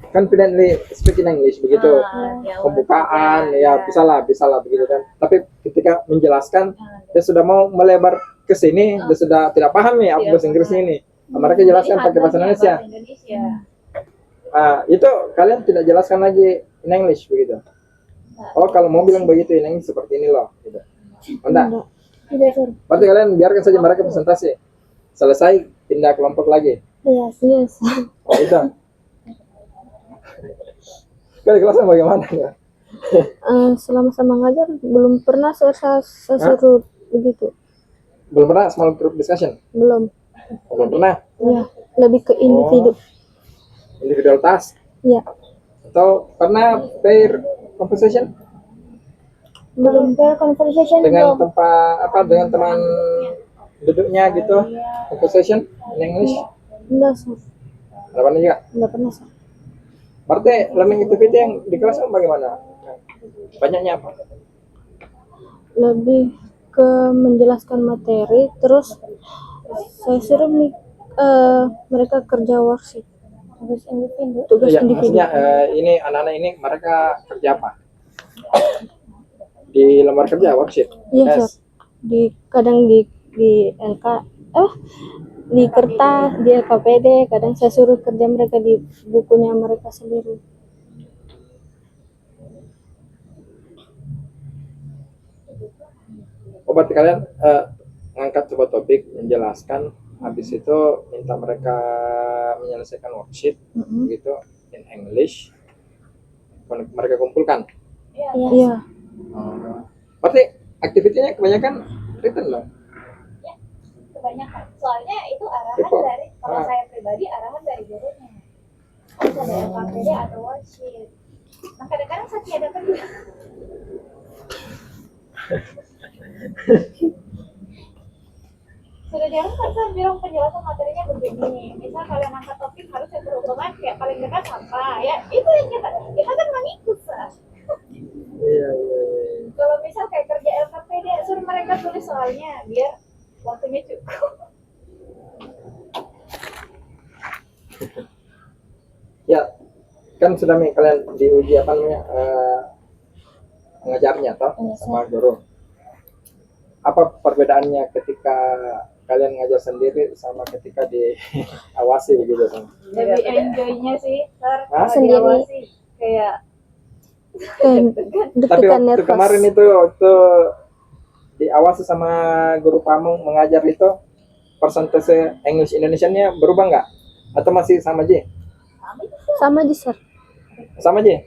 confidently speak in English begitu. Pembukaan ya bisa lah begitu kan. Tapi ketika menjelaskan dia sudah mau melebar ke sini, dia sudah tidak paham nih apa bahasa Inggrisnya ini. Nah, mereka jelaskan pakai bahasa Indonesia. Itu kalian tidak jelaskan lagi in English begitu. Oh, kalau mau bilang begitu in English seperti ini loh gitu. Enggak. tidak, Sir. Berarti kalian biarkan saja mereka presentasi. Selesai pindah kelompok lagi. Iya, Yes. Oh, itu. Kali kelasnya bagaimana ya? Selama sama ngajar belum pernah saya suruh begitu. Belum pernah small group discussion? Belum. Belum pernah. Ya, lebih ke individu. Individual task? Ya, Atau pernah pair conversation belum pair conversation dengan belum. dengan teman duduknya gitu? Conversation? in English? Enggak, sir. Ada pernah juga? Enggak pernah, sir. Berarti learning activity yang di kelas kan bagaimana? Banyaknya apa? Lebih ke menjelaskan materi, terus saya suruh mereka kerja worksheet. Tugas Iya, individu. maksudnya ini anak-anak ini mereka kerja apa? Di lembar kerja worksheet. Iya, Yes. sir. Kadang di LK, di kertas, di LKPD, kadang saya suruh kerja mereka di bukunya mereka sendiri. Oh, berarti kalian ngangkat sebuah topik, menjelaskan, habis itu minta mereka menyelesaikan worksheet, gitu, in English, mereka kumpulkan. Iya. Berarti aktivitinya kebanyakan written loh. Kebanyakan soalnya itu arahan Report. dari kalau saya pribadi arahan dari gurunya harus ada LKPD atau worksheet. Nah kadang-kadang saya tiadakan juga. Sudah jarang kan saya bilang penjelasan materinya begini. Misal kalian angkat topik harusnya berhubungan kayak paling dekat apa ya itu yang kita kan mengikut sah. Iya. Kalau misal kayak kerja LKPD suruh mereka tulis soalnya biar waktunya cukup. Ya, kan sudah nih kalian diuji apa namanya mengajarnya toh sama guru. Apa perbedaannya ketika kalian ngajar sendiri sama ketika diawasi begitu kan? Lebih enjoynya sih Hah? kalau diawasi kayak Tapi Deg-degan, waktu nervous. kemarin itu waktu diawasi sama guru kamu mengajar itu persentase English Indonesianya berubah nggak? Atau masih sama aja? Sama aja, sir. Sama aja?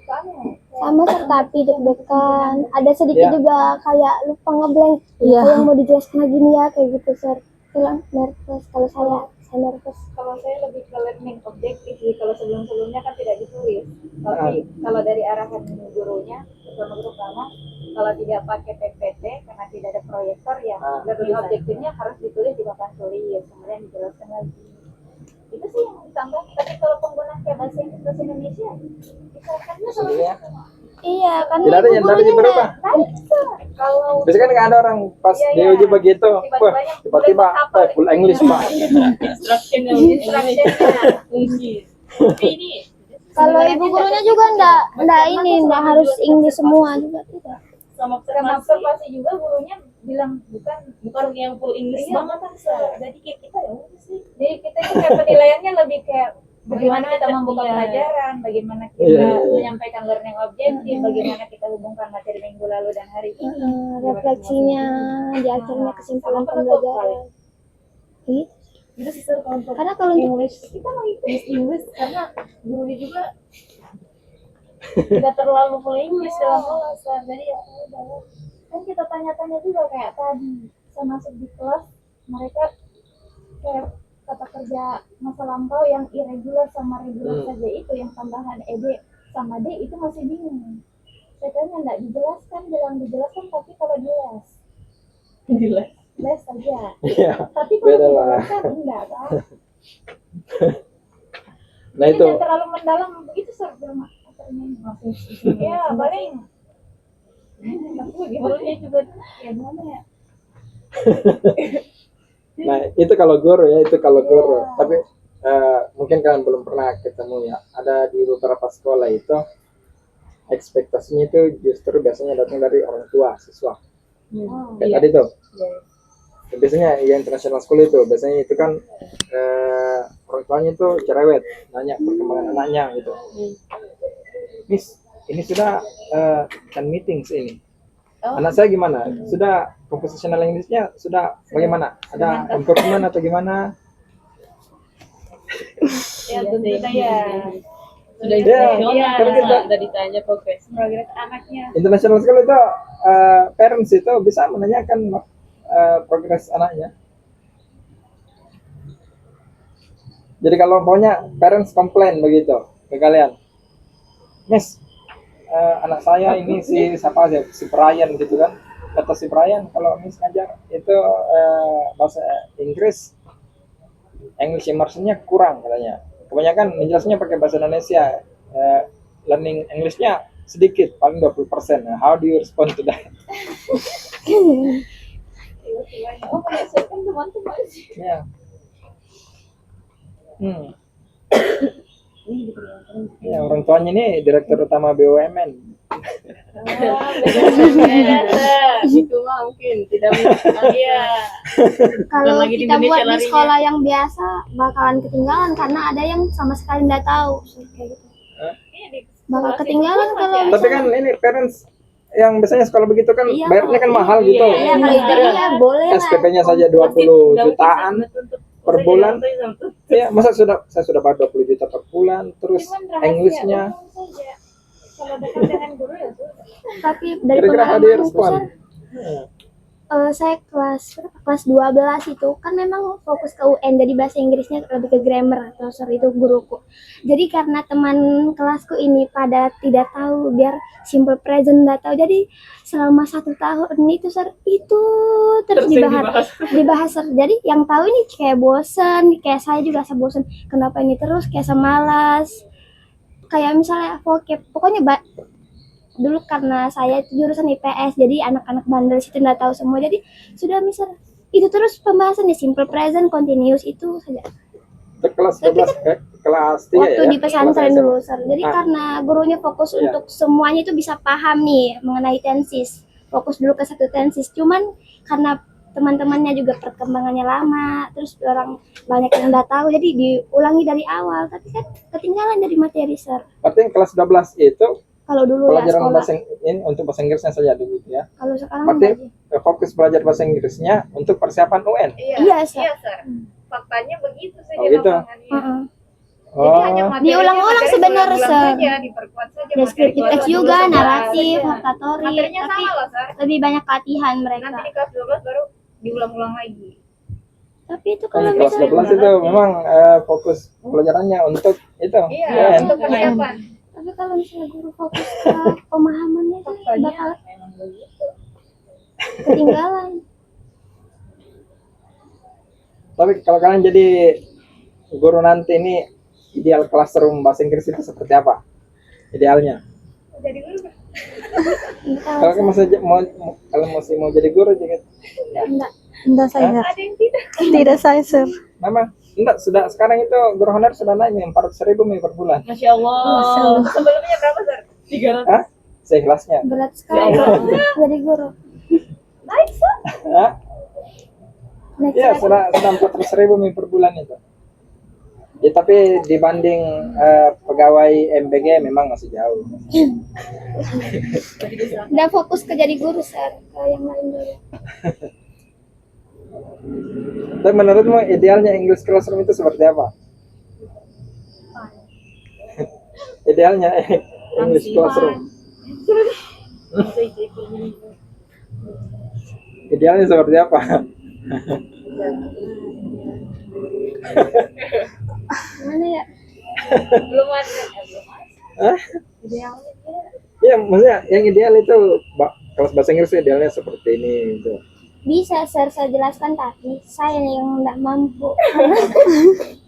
Sama sir, tapi deg-degan. Ada sedikit Ya. juga kayak lupa ngeblank. Iya. Apa yang mau dijelaskan lagi nih ya, kayak gitu sir. Bilang nervous. Kalau saya nervous. kalau saya lebih ke learning objektif sih. Kalau sebelum-sebelumnya kan tidak ditulis tapi kalau dari arahan gurunya bersama guru kamu kalau tidak pakai PPT karena tidak ada proyektor ya learning objektifnya harus ditulis di papan tulis kemudian dijelaskan lagi itu sih yang ditambah. Tapi kalau penggunaan kayak bahasa Inggris bahasa Indonesia misalkannya Sendirinya? Iya, kan Tidak ada ibu yang gurunya berubah. baik sir. Kalau Biasanya kan nggak ada orang pas Iya, dia iya. uji begitu, Tiba-tiba wah yang tiba-tiba boleh menghafal. full English pak. instructionnya ini kalau ibu gurunya juga enggak harus English semua juga tidak. sama observasi juga gurunya bilang bukan yang full English banget kan sir. Jadi kayak kita ya udah sih. Jadi kita itu kayak penilaiannya lebih kayak bagaimana kita membuka pelajaran, bagaimana kita menyampaikan learning objektif, bagaimana kita hubungkan materi minggu lalu dan hari ini. Refleksinya di akhirnya kesimpulan pembelajaran. Iya. Itu sih sir kalau untuk Karena kalau untuk English kita mau English karena gurunya juga tidak terlalu full English dalam kelas kan. Jadi ya udah kan kita tanya-tanya juga kayak tadi saya masuk di kelas mereka kayak kata kerja masa lampau yang irregular sama regular saja itu yang tambahan ED sama D itu masih bingung. Saya tanya enggak dijelaskan, bilang dijelaskan tapi kalau di les saja. Iya. Tapi kalau Beda lah. dijelaskan enggak kan. Nah itu Tidak terlalu mendalam begitu sir materinya masih. Ya paling gurunya juga ya gimana ya. Nah, itu kalau guru ya, itu kalau guru. Tapi mungkin kalian belum pernah ketemu ya. Ada di beberapa sekolah itu ekspektasinya itu justru biasanya datang dari orang tua siswa. Kayak tadi tuh. Biasanya ya international school itu biasanya itu kan orang tuanya itu cerewet, nanya perkembangan anaknya gitu. Miss, ini sudah 10 meetings ini. Anak saya gimana? Sudah compositional English-nya sudah bagaimana? Ada improvement atau gimana? Ya tentunya ya. Sudah Ya, kan kita sudah ditanya progres anaknya. international school itu parents itu bisa menanyakan progres anaknya. Jadi kalau pokoknya parents komplain begitu ke kalian, Miss, anak saya ini si siapa aja, si Brian gitu kan, kata si Brian kalau Miss ngajar itu bahasa Inggris English immersionnya kurang katanya. Kebanyakan menjelasnya pakai bahasa Indonesia. Learning Englishnya sedikit, paling 20%. Nah, how do you respond to that? Oh, menyesuaikan teman-teman sih. Ya. Ya, orang tuanya ini direktur utama BUMN. Itu mah mungkin tidak mungkin dia. Kalau lagi di kita Indonesia buat di larinya. sekolah yang biasa bakalan ketinggalan karena ada yang sama sekali nggak tahu kayak gitu. Iya, di Bakal sekolah ketinggalan sini kalau Tapi kan ini parents yang biasanya sekolah begitu kan Iya, bayarnya kan mahal iya, gitu. Iya, kalau itu iya boleh lah. SPP-nya saja 20 jutaan per bulan. Ya, masa saya sudah bayar 20 juta per bulan, terus cuman rahasia Englishnya. umum saja. Kalau dekat dengan guru ya sudah. Tapi dari Kira-kira how do you pengalaman respond? saya kelas 12 itu kan memang fokus ke UN, jadi bahasa Inggrisnya lebih ke grammar atau itu guruku. Jadi karena teman kelasku ini pada tidak tahu biar simple present nggak tahu, jadi selama 1 tahun itu itu terus dibahas. Jadi yang tahu ini kayak bosen, kayak saya juga bosen. Kenapa ini terus kayak malas? Kayak misalnya pokoknya dulu karena saya itu jurusan IPS, jadi anak-anak bandel situ nggak tahu semua, jadi sudah misal itu terus pembahasan di simple present continuous itu saja. Kelas 12 kelas 3 Waktu ya. di pesantren Kelas dulu Sir. Jadi Ah. karena gurunya fokus Iya. untuk semuanya itu bisa paham nih mengenai tensis, fokus dulu ke satu tensis. Cuman karena teman-temannya juga perkembangannya lama, terus orang banyak yang nggak tahu, jadi diulangi dari awal, tapi kan ketinggalan dari materi Sir. Berarti yang kelas 12 itu Kalau dulu ya pelajaran sekolah, bahasa ini untuk bahasa Inggrisnya saja dulu ya. kalau sekarang Berarti enggak sih. fokus belajar bahasa Inggrisnya untuk persiapan UN. Iya, Iya, Sir. iya, Sir. Faktanya begitu sih Oh, di gitu. lapangannya. Heeh. Jadi hanya materi Diulang-ulang sebenarnya, Sir. saja, diperkuat saja Deskriptif materi teks baru, juga, dulu naratif, sebelah. oratory, Materinya tapi sama loh, Sir. lebih banyak latihan Nanti mereka. di kelas 12 baru diulang-ulang lagi. Tapi itu Kan kalau di kelas misalnya 12 itu memang fokus pelajarannya untuk itu. Iya, UN. untuk persiapan. tapi kalau misalnya guru fokus ke pemahamannya itu bakal Memang begitu. ketinggalan. Tapi kalau kalian jadi guru nanti ini ideal classroom bahasa Inggris itu seperti apa? Idealnya. Jadi guru kan? Kalau kan kalau masih mau jadi guru juga. Enggak saya. Ada yang tidak. Tidak saya, Sir. Nama? Enggak, sudah sekarang itu guru honorer sudah naik 400.000 per bulan. Masya Allah. Sebelumnya berapa, Sir? 300. Hah? Seikhlasnya. Berat sekali jadi guru. Baik, Sir. Hah? Next Iya, level. sudah 400.000 per bulan itu. Ya, tapi dibanding pegawai MBG memang masih jauh. Udah fokus ke jadi guru Sir, ke yang lain dulu. Dan menurutmu idealnya English classroom itu seperti apa? Idealnya English classroom. Idealnya seperti apa? Gimana ya? Belum ada. Hah? Idealnya dia. Iya, maksudnya yang ideal itu kelas bahasa Inggris idealnya seperti ini gitu. Bisa Sir, saya jelaskan tapi saya yang nggak mampu.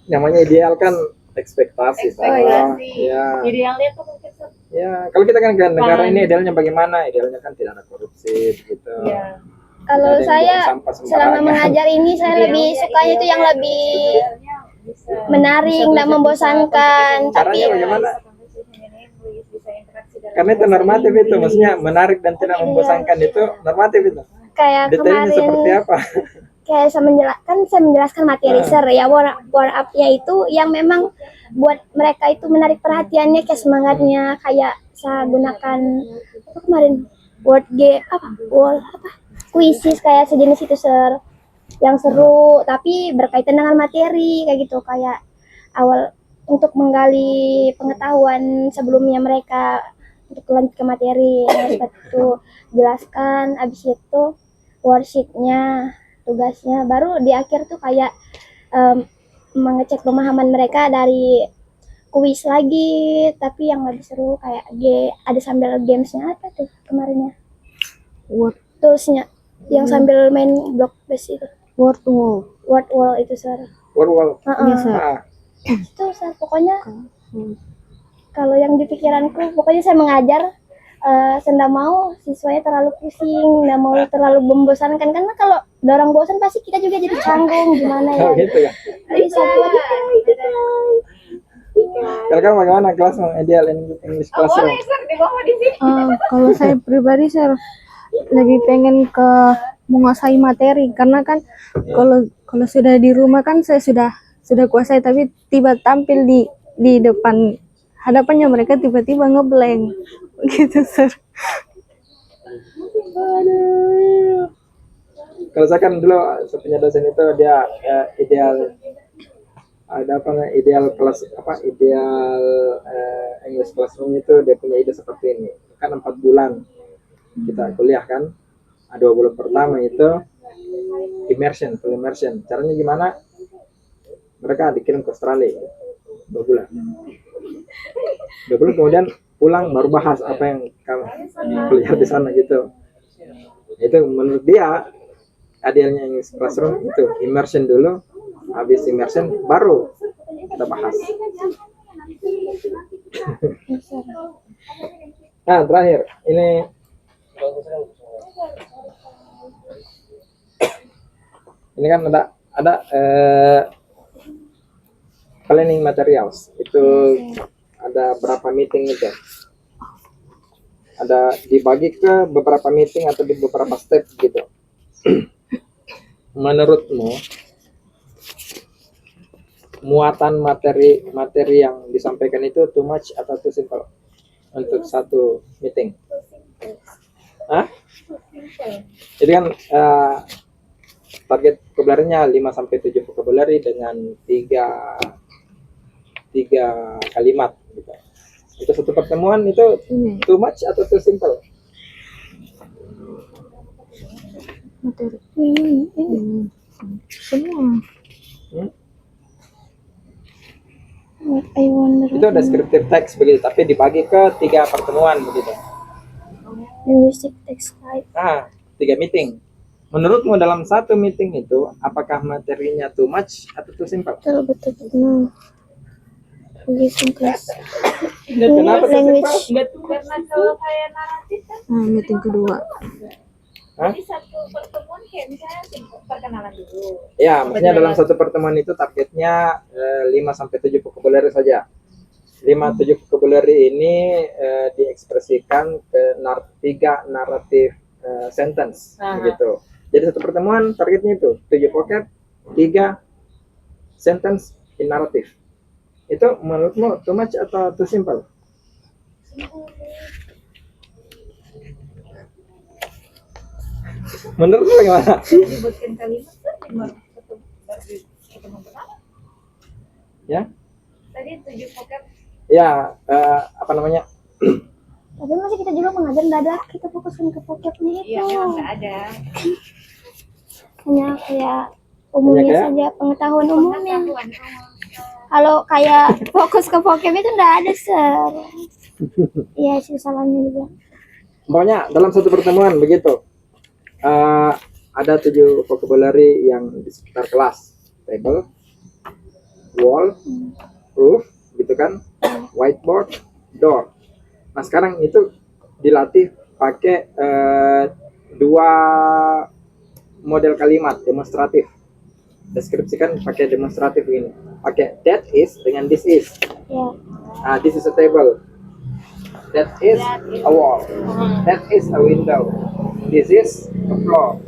Namanya ideal kan ekspektasi. Ekspektasi. Ya. Idealnya tuh mungkin Ya, kalau kita kan ke negara ini idealnya bagaimana? Idealnya kan tidak ada korupsi gitu. ya. Kalau Tidak ada yang saya buang sampah selama sembarangan. mengajar ini saya lebih sukanya itu yang lebih Idealnya bisa. menarik, nggak membosankan. Tapi Caranya bagaimana? Bisa interaksi dalam Karena itu normatif itu, maksudnya menarik dan tidak membosankan itu normatif itu. kayak Detailnya seperti kemarin apa? kayak saya menjelaskan materi Sir ya, warm up-nya itu yang memang buat mereka itu menarik perhatiannya, kayak semangatnya, kayak saya gunakan apa kemarin word quizzes kayak sejenis itu Sir, yang seru tapi berkaitan dengan materi kayak gitu, kayak awal untuk menggali pengetahuan sebelumnya mereka untuk lanjut ke materi. Nah, seperti itu jelaskan, abis itu worksheetnya, tugasnya, baru di akhir tuh kayak mengecek pemahaman mereka dari kuis lagi, tapi yang lebih seru kayak ada sambil gamesnya apa tuh kemarinnya, Word toolsnya yang sambil main block base itu, word wall. word wall itu Sir. Wall. Iya, Sir. Ah, Itu Sir, pokoknya Hmm. kalau yang di pikiranku, pokoknya saya mengajar saya nggak mau siswanya terlalu pusing, nggak mau terlalu membosankan, karena kalau orang bosan pasti kita juga jadi canggung gimana ya. oh gitu ya. Jadi saya buat Kalau kamu bagaimana kelas ideal English classroom? Boleh Sir, di bawah di sini. Kalau saya pribadi saya lebih pengen ke menguasai materi, karena kan kalau sudah di rumah kan saya sudah kuasai, tapi tiba tampil di depan hadapannya mereka tiba-tiba ngeblank gitu, Sir. Kalau saya kan dulu saya punya dosen itu dia ideal ada apa namanya, ideal kelas apa ideal English classroom itu dia punya ide seperti ini. Kan 4 bulan kita kuliah kan. 2 bulan pertama itu full immersion. Caranya gimana? Mereka dikirim ke Australia 2 bulan. 2 bulan kemudian pulang baru bahas apa yang kamu kuliah di sana gitu. Itu menurut dia idealnya English classroom itu immersion dulu, habis immersion baru kita bahas. Nah terakhir ini kan ada planning materials itu ada berapa meeting itu, ada dibagi ke beberapa meeting atau di beberapa step gitu. Menurutmu muatan materi yang disampaikan itu too much atau too simple untuk satu meeting? Hah? Jadi kan target vocabulary-nya 5-7 vocabulary dengan 3 kalimat gitu. Itu satu pertemuan itu too much atau too simple? Materi semua. I wonder Itu descriptive text begitu, tapi dibagi ke 3 pertemuan begitu. linguistic text type. Nah, 3 meeting. Menurutmu dalam satu meeting itu apakah materinya too much atau too simple? Betul. Begitu guys. Kenapa too Language. simple? Karena kalau kayak naratif kan Meeting kedua. Hah? di satu pertemuan kayak misalnya perkenalan dulu. Ya, maksudnya dalam satu pertemuan itu targetnya 5-7 vocabulary saja. 5-7 vocabulary ini diekspresikan ke 3 naratif sentence begitu. Jadi satu pertemuan targetnya itu 7 vocab, 3 sentence in narrative. Itu menurutmu too much atau too simple? Menurutmu bagaimana? Disebutkan kalimat kan baru ketemu pertama. Ya? Tadi 7 vocab. Ya, apa namanya? Tapi masih kita juga mengajar, nggak ada kita fokuskan ke vocabnya itu. Iya, memang nggak ada. Hanya kayak umumnya kayak? saja, pengetahuan umumnya. Pengetahuan. Kalau kayak fokus ke vocab itu nggak ada, Sir. Iya sih salahnya juga. Pokoknya dalam satu pertemuan begitu. Ada 7 vocabulary yang di sekitar kelas. Table, wall, roof, gitu kan, whiteboard, door. Nah sekarang itu dilatih pakai 2 model kalimat demonstratif. Deskripsikan pakai demonstratif ini. Pakai that is dengan this is. Ya. This is a table. That is a wall. That is a window. This is a floor.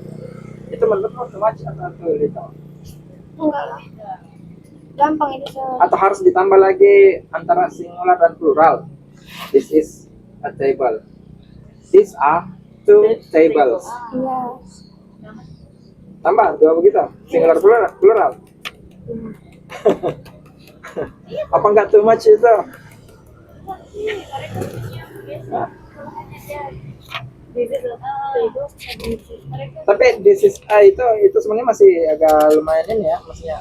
Itu menurutmu too much atau too little? Enggak lah. Gampang itu, Sir. Atau harus ditambah lagi antara singular dan plural? This is a table. These are 2 tables. Iya. Tambah 2 begitu. Singular plural. Apa enggak too much itu? Nah, tapi this is itu sebenarnya masih agak lumayan ini ya, maksudnya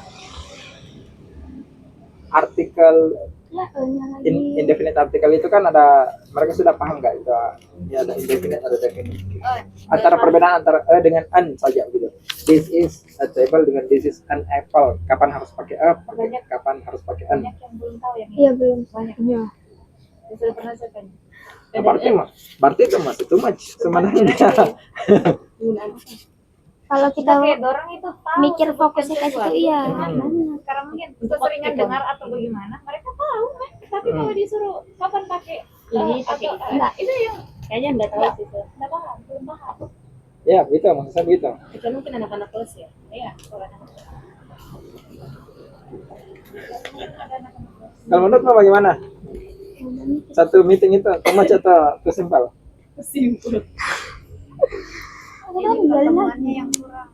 artikel Ya, nya lagi. Indefinite article itu kan ada, mereka sudah paham nggak itu? Ya ada indefinite, ada definite. Antara perbedaan antara dengan an saja gitu. This is a table dengan this is an apple. Kapan harus pakai kapan harus pakai an? Banyak yang belum tahu yang Iya belum. banyak Iya. yang sudah pernah saya tanya. Berarti itu masih too much sebenarnya. Kalau Kita kita kayak dorong itu tahu mikir fokusnya ke situ, iya. karena mungkin keseringan dengar atau bagaimana mereka tahu kan, tapi kalau disuruh kapan pakai Ini atau pakai enggak itu yang Kayaknya nggak tahu sih, Sir. enggak paham, belum paham. Ya, gitu maksud saya gitu. Kecuali mungkin anak-anak kelas ya. Iya, kalau anak Kalau menurutmu bagaimana? Satu meeting itu too much atau too simple? Simpel. ini pertemuannya yang kurang.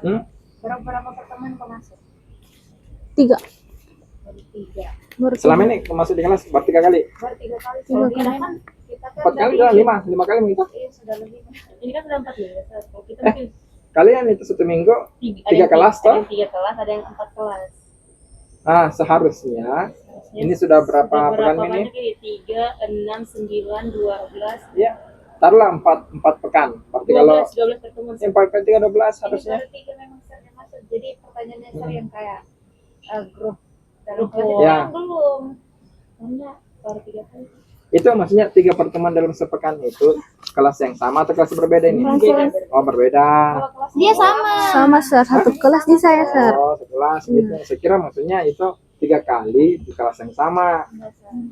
Hmm? Berapa pertemuan kau masuk? 3. Baru 3. Baru Selama ini masuk di kelas berarti 3 kali. Baru 3 kali. Tiga Soalnya kali. kan kita kan 4 kali dari- sudah 5 kali minggu. Iya, sudah lebih. Ini kan sudah 4 minggu. Sir. Kalau kita mungkin Kalian itu satu minggu ada tiga yang kelas, ada toh? yang 3 kelas, ada yang 4 kelas. Nah, seharusnya ini sudah berapa pekan ini? Banyak ini? 3, 6, 9, 12, Ya, taruhlah 4 pekan. Berarti kalau 12 pertemuan. yang 4 kali 3 12 Ini harusnya. baru 3 memang sering masuk. Jadi pertanyaannya sering yang kayak grup dalam Grup, kelas itu ya. kan belum. Enggak, baru 3 kali. Itu maksudnya 3 pertemuan dalam sepekan itu kelas yang sama atau kelas berbeda ini? Oh, berbeda. Kalau kelas Dia sama. sama, Sir. Satu kelas di saya, Sir. Oh, sekelas gitu. Saya kira maksudnya itu 3 kali di kelas yang sama.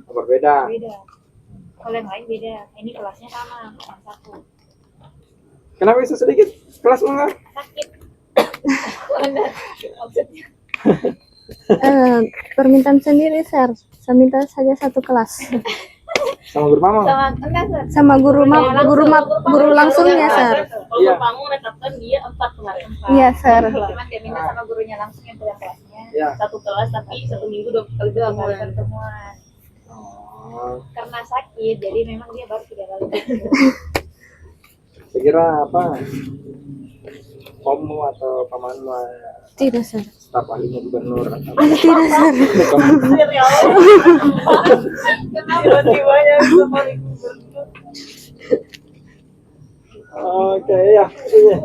Oh, berbeda. beda. Kalau yang lain beda. Ini kelasnya sama, yang satu. Kenapa bisa sedikit? Kelas enggak? Sakit. Mana? Maksudnya Permintaan sendiri, Sir. Saya minta saja satu kelas. Sama guru mama. sama enggak, Sir. Sama guru langsungnya, Sir. Kalau Iya. kamu menetapkan dia 4 kemarin. Iya, Sir. Cuman dia minta sama gurunya langsung yang punya kelasnya. Ya. 1 kelas tapi 1 minggu 2 kali 2 kali pertemuan. pertemuan. Oh, Karena sakit, jadi memang dia baru 3 kali. saya kira apa? Ommu atau pamanmu Tidak, Sir. staf ahlinya gubernur atau Tidak, Sir. Tiba-tibanya sama Oke ya. Iya.